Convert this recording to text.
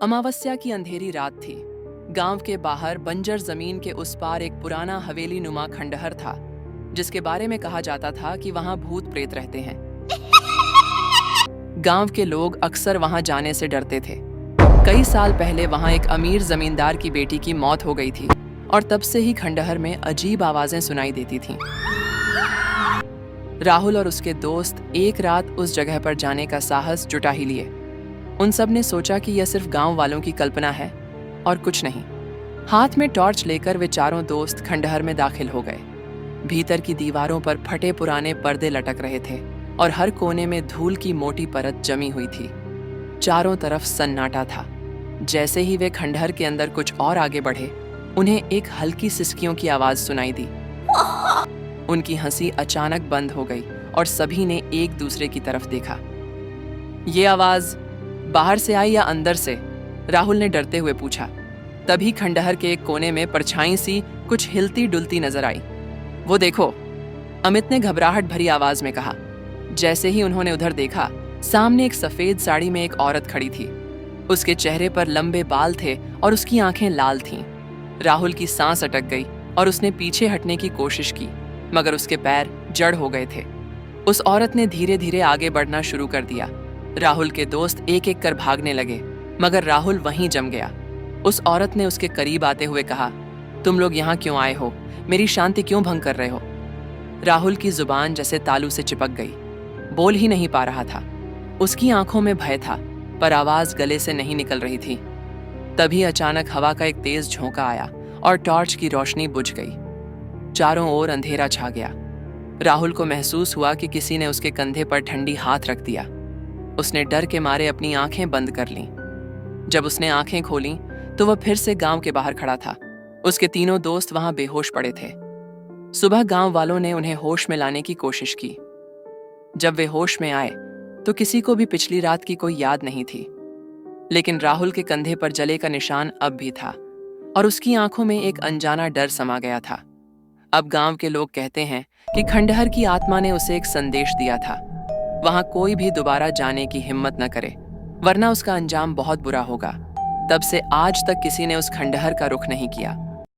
अमावस्या की अंधेरी रात थी। गांव के बाहर बंजर जमीन के उस पार एक पुराना हवेली नुमा खंडहर था, जिसके बारे में कहा जाता था कि वहां भूत प्रेत रहते हैं। गांव के लोग अक्सर वहां जाने से डरते थे। कई साल पहले वहां एक अमीर जमींदार की बेटी की मौत हो गई थी और तब से ही खंडहर में अजीब आवाजें सुनाई देती थीं। राहुल और उसके दोस्त एक रात उस जगह पर जाने का साहस जुटा ही लिए। उन सब ने सोचा कि यह सिर्फ गांव वालों की कल्पना है और कुछ नहीं। हाथ में टॉर्च लेकर वे चारों दोस्त खंडहर में दाखिल हो गए। भीतर की दीवारों पर फटे पुराने पर्दे लटक रहे थे और हर कोने में धूल की मोटी परत जमी हुई थी। चारों तरफ सन्नाटा था। जैसे ही वे खंडहर के अंदर कुछ और आगे बढ़े, उन्हें एक हल्की सिसकियों की आवाज सुनाई दी। उनकी हंसी अचानक बंद हो गई और सभी ने एक दूसरे की तरफ देखा। ये आवाज बाहर से आई या अंदर से? राहुल ने डरते हुए पूछा। तभी खंडहर के एक कोने में परछाई सी कुछ हिलती डुलती नजर आई। वो देखो, अमित ने घबराहट भरी आवाज में कहा। जैसे ही उन्होंने उधर देखा, सामने एक सफेद साड़ी में एक औरत खड़ी थी। उसके चेहरे पर लंबे बाल थे और उसकी आंखें लाल थीं। राहुल की सांस अटक गई और उसने पीछे हटने की कोशिश की, मगर उसके पैर जड़ हो गए थे। उस औरत ने धीरे धीरे आगे बढ़ना शुरू कर दिया। राहुल के दोस्त एक एक कर भागने लगे, मगर राहुल वहीं जम गया। उस औरत ने उसके करीब आते हुए कहा, तुम लोग यहाँ क्यों आए हो? मेरी शांति क्यों भंग कर रहे हो? राहुल की जुबान जैसे तालू से चिपक गई। बोल ही नहीं पा रहा था। उसकी आंखों में भय था, पर आवाज गले से नहीं निकल रही थी। तभी अचानक हवा का एक तेज झोंका आया और टॉर्च की रोशनी बुझ गई। चारों ओर अंधेरा छा गया। राहुल को महसूस हुआ कि किसी ने उसके कंधे पर ठंडी हाथ रख दिया। उसने डर के मारे अपनी आंखें बंद कर लीं। जब उसने आंखें खोलीं, तो वह फिर से गांव के बाहर खड़ा था। उसके तीनों दोस्त वहां बेहोश पड़े थे। सुबह गांव वालों ने उन्हें होश में लाने की कोशिश की। जब वे होश में आए, तो किसी को भी पिछली रात की कोई याद नहीं थी। लेकिन राहुल के कंधे पर जले का निशान अब भी था और उसकी आंखों में एक अनजाना डर समा गया था। अब गांव के लोग कहते हैं कि खंडहर की आत्मा ने उसे एक संदेश दिया था। वहां कोई भी दोबारा जाने की हिम्मत न करे, वरना उसका अंजाम बहुत बुरा होगा। तब से आज तक किसी ने उस खंडहर का रुख नहीं किया।